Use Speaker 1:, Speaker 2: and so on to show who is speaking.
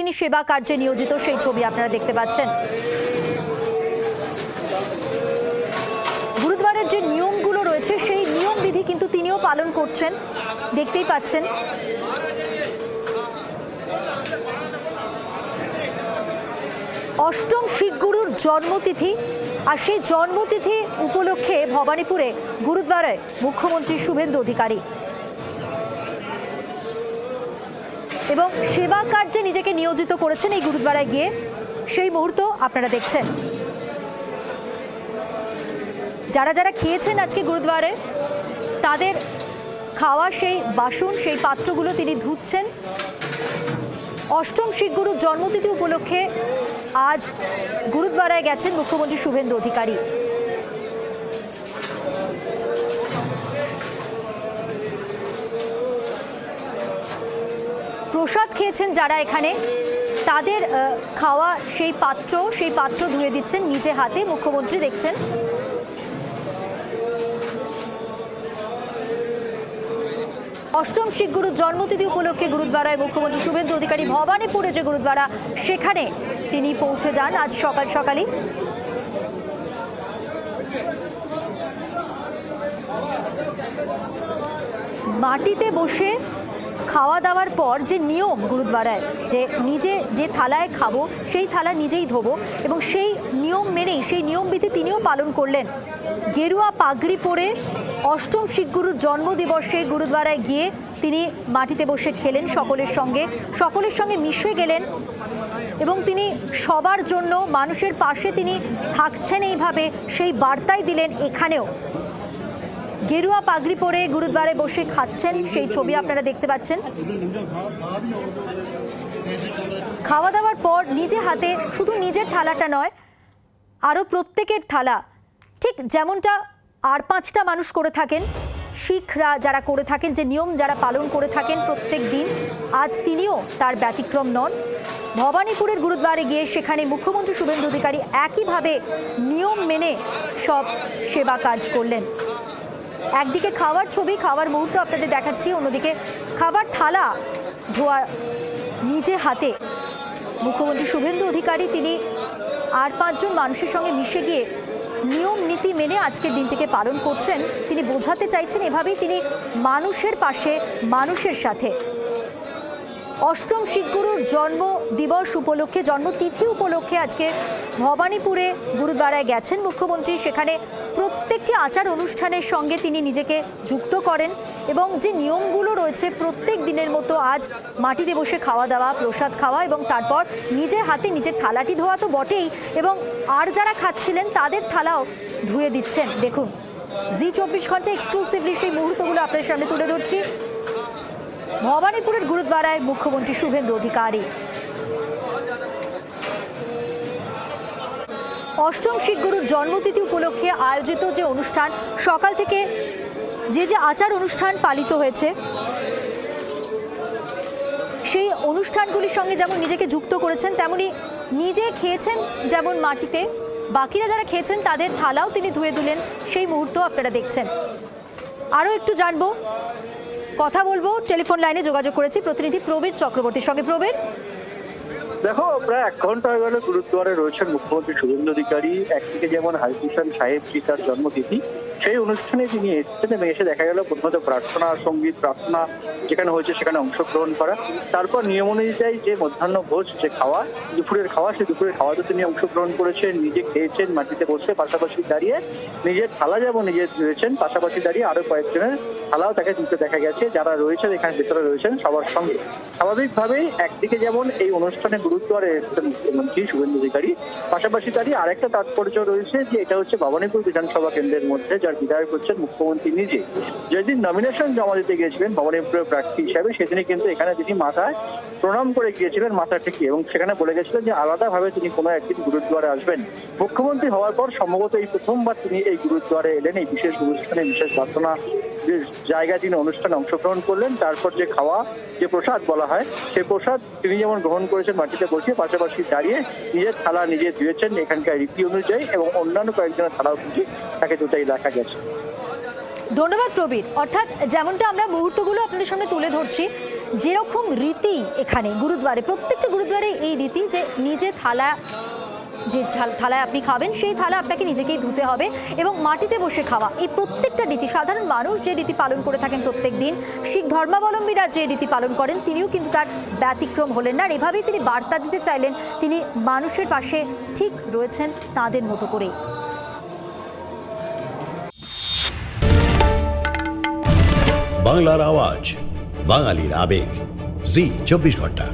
Speaker 1: তিনি সেবা কার্যে নিয়োজিত, সেই ছবি আপনারা দেখতে পাচ্ছেন। গুরুদ্বারের যে নিয়মগুলো রয়েছে সেই নিয়ম বিধি কিন্তু তিনিও পালন করছেন, দেখতেই পাচ্ছেন। অষ্টম শিখ গুরুর জন্মতিথি, আর সেই জন্মতিথি উপলক্ষে ভবানীপুরে গুরুদ্বারায় মুখ্যমন্ত্রী শুভেন্দু অধিকারী এবং সেবা কার্যে নিজেকে নিয়োজিত করেছেন এই গুরুদ্বারায় গিয়ে, সেই মুহূর্ত আপনারা দেখছেন। যারা যারা খেয়েছেন আজকে গুরুদ্বারে, তাদের খাওয়া সেই বাসন, সেই পাত্রগুলো তিনি ধুচ্ছেন। অষ্টম শিখ গুরুর জন্মতিথি উপলক্ষে আজ গুরুদ্বারায় গেছেন মুখ্যমন্ত্রী শুভেন্দু অধিকারী। প্রসাদ খেয়েছেন যারা এখানে, তাদের খাওয়া সেই পাত্র ধুয়ে দিচ্ছেন নিজে হাতে মুখ্যমন্ত্রী, দেখছেন। অষ্টম শিখ গুরুর জন্মতিথি উপলক্ষে গুরুদ্বারায় মুখ্যমন্ত্রী শুভেন্দু অধিকারী ভবানীপুরে যে গুরুদ্বারা, সেখানে তিনি পৌঁছে যান আজ সকাল সকালই। মাটিতে বসে খাওয়া দাওয়ার পর যে নিয়ম গুরুদ্বারায়, যে নিজে যে থালায় খাবো সেই থালা নিজেই ধোবো, এবং সেই নিয়ম মেনেই, সেই নিয়মবিধি তিনিও পালন করলেন। গেরুয়া পাগড়ি পরে অষ্টম শিখ গুরুর জন্মদিবসে গুরুদ্বারায় গিয়ে তিনি মাটিতে বসে খেলেন সকলের সঙ্গে মিশে গেলেন, এবং তিনি সবার জন্য, মানুষের পাশে তিনি থাকছেন এইভাবে সেই বার্তাই দিলেন। এখানেও গেরুয়া পাগড়ি পরে গুরুদ্বারে বসে খাচ্ছেন, সেই ছবি আপনারা দেখতে পাচ্ছেন। খাওয়া দাওয়ার পর নিজে হাতে, শুধু নিজের থালাটা নয়, আরও প্রত্যেকের থালা, ঠিক যেমনটা আর 5টা মানুষ করে থাকেন, শিখরা যারা করে থাকেন, যে নিয়ম যারা পালন করে থাকেন প্রত্যেক দিন, আজ তিনিও তার ব্যতিক্রম নন। ভবানীপুরের গুরুদ্বারে গিয়ে সেখানে মুখ্যমন্ত্রী শুভেন্দু অধিকারী একইভাবে নিয়ম মেনে সব সেবা কাজ করলেন। একদিকে খাওয়ার ছবি, খাওয়ার মুহূর্ত আপনাদের দেখাচ্ছি, অন্যদিকে খাবার থালা ধোয়া নিজে হাতে মুখ্যমন্ত্রী শুভেন্দু অধিকারী, তিনি আর 5 জন মানুষের সঙ্গে মিশে গিয়ে নিয়ম নীতি মেনে আজকের দিনটিকে পালন করছেন। তিনি বোঝাতে চাইছেন এভাবেই তিনি মানুষের পাশে, মানুষের সাথে। অষ্টম শিখ গুরুর জন্ম দিবস উপলক্ষে, জন্মতিথি উপলক্ষে আজকে ভবানীপুরে গুরুদ্বারায় গেছেন মুখ্যমন্ত্রী। সেখানে প্রত্যেকটি আচার অনুষ্ঠানের সঙ্গে তিনি নিজেকে যুক্ত করেন, এবং যে নিয়মগুলো রয়েছে প্রত্যেক দিনের মতো আজ মাটিতে বসে খাওয়া দাওয়া, প্রসাদ খাওয়া, এবং তারপর নিজের হাতে নিজের থালাটি ধোয়া তো বটেই, এবং আর যারা খাচ্ছিলেন তাদের থালাও ধুয়ে দিচ্ছেন। দেখুন, জি24 ঘন্টা এক্সক্লুসিভলি সেই মুহূর্তগুলো আপনাদের সামনে তুলে ধরছি। ভবানীপুরের গুরুদ্বারায় মুখ্যমন্ত্রী শুভেন্দু অধিকারী। অষ্টম শিখ গুরুর জন্মতিথি উপলক্ষে আয়োজিত যে অনুষ্ঠান, সকাল থেকে যে আচার অনুষ্ঠান পালিত হয়েছে, সেই অনুষ্ঠানগুলির সঙ্গে যেমন নিজেকে যুক্ত করেছেন, তেমনি নিজে খেয়েছেন যেমন মাটিতে, বাকিরা যারা খেয়েছেন তাদের থালাও তিনি ধুয়ে দিলেন, সেই মুহূর্ত আপনারা দেখছেন। আরও একটু জানবো, কথা বলবো, টেলিফোন লাইনে যোগাযোগ করেছি প্রতিনিধি প্রবীর চক্রবর্তীর সঙ্গে। প্রবীর,
Speaker 2: দেখো, প্রায় 1 ঘন্টা হয়ে গেল গুরুদ্বারে রয়েছেন মুখ্যমন্ত্রী শুভেন্দু অধিকারী। একদিকে যেমন হরিকৃষ্ণ সাহেব জি তার জন্মতিথি, সেই অনুষ্ঠানে তিনি এসেছেন, এবং এসে দেখা গেল প্রথমত প্রার্থনা, সঙ্গীত প্রার্থনা যেখানে হয়েছে সেখানে অংশগ্রহণ করা। তারপর নিয়ম অনুযায়ী যে মধ্যাহ্ন ভোজ, যে খাওয়া, দুপুরের খাওয়া, সেই দুপুরের খাওয়াতে তিনি অংশগ্রহণ করেছেন, নিজে খেয়েছেন মাটিতে বসে, পাশাপাশি দাঁড়িয়ে নিজের থালা যেমন নিজে ধুয়েছেন, পাশাপাশি দাঁড়িয়ে আরো কয়েকজনের থালাও তাকে দিতে দেখা গেছে, যারা রয়েছেন এখানে ভেতরে রয়েছেন সবার সঙ্গে। স্বাভাবিকভাবেই একদিকে যেমন এই অনুষ্ঠানে গুরুদ্বারে এসেছেন মুখ্যমন্ত্রী শুভেন্দু অধিকারী, পাশাপাশি দাঁড়িয়ে আরেকটা তাৎপর্য রয়েছে যে এটা হচ্ছে ভবানীপুর বিধানসভা কেন্দ্রের মধ্যে, যার বিধায়ক হচ্ছেন মুখ্যমন্ত্রী নিজে। যেদিন নমিনেশন জমা দিতে গিয়েছিলেন ভবানীপুরের প্রার্থী হিসাবে, সেদিনই কিন্তু এখানে তিনি মাথায় প্রণাম করে গিয়েছিলেন, মাথা ঠেকে, এবং সেখানে বলে গেছিলেন যে আলাদাভাবে তিনি কোনো একদিন গুরুদ্বারে আসবেন। মুখ্যমন্ত্রী হওয়ার পর সম্ভবত এই প্রথমবার তিনি এই গুরুদ্বারে এলেন, এই বিশেষ অনুষ্ঠানে, বিশেষ প্রার্থনা যে জায়গায় তিনি অনুষ্ঠানে অংশগ্রহণ করলেন। তারপর যে খাওয়া, যে প্রসাদ বলা হয়, সেই প্রসাদ তিনি যেমন গ্রহণ করেছেন মাটিতে বসে, পাশাপাশি দাঁড়িয়ে নিজের থালা নিজে ধুয়েছেন এখানকার রীতি অনুযায়ী, এবং অন্যান্য কয়েকজনের থালাও কিন্তু তাকে দুটাই দেখা গেছে।
Speaker 1: ধন্যবাদ প্রবীর। অর্থাৎ যেমনটা আমরা মুহূর্তগুলো আপনাদের সামনে তুলে ধরছি, যেরকম রীতি এখানে গুরুদ্বারে, প্রত্যেকটা গুরুদ্বারে এই রীতি যে নিজে থালা, যে থালায় আপনি খাবেন সেই থালা আপনাকে নিজেকেই ধুতে হবে এবং মাটিতে বসে খাওয়া, এই প্রত্যেকটা রীতি সাধারণ মানুষ যে রীতি পালন করে থাকেন প্রত্যেক দিন, শিখ ধর্মাবলম্বীরা যে রীতি পালন করেন, তিনিও কিন্তু তার ব্যতিক্রম হলেন না। আর এভাবেই তিনি বার্তা দিতে চাইলেন তিনি মানুষের পাশে ঠিক রয়েছেন তাদের মতো করে।
Speaker 3: বাংলার আওয়াজ, বাঙালির আবেগ, জি 24 ঘন্টা।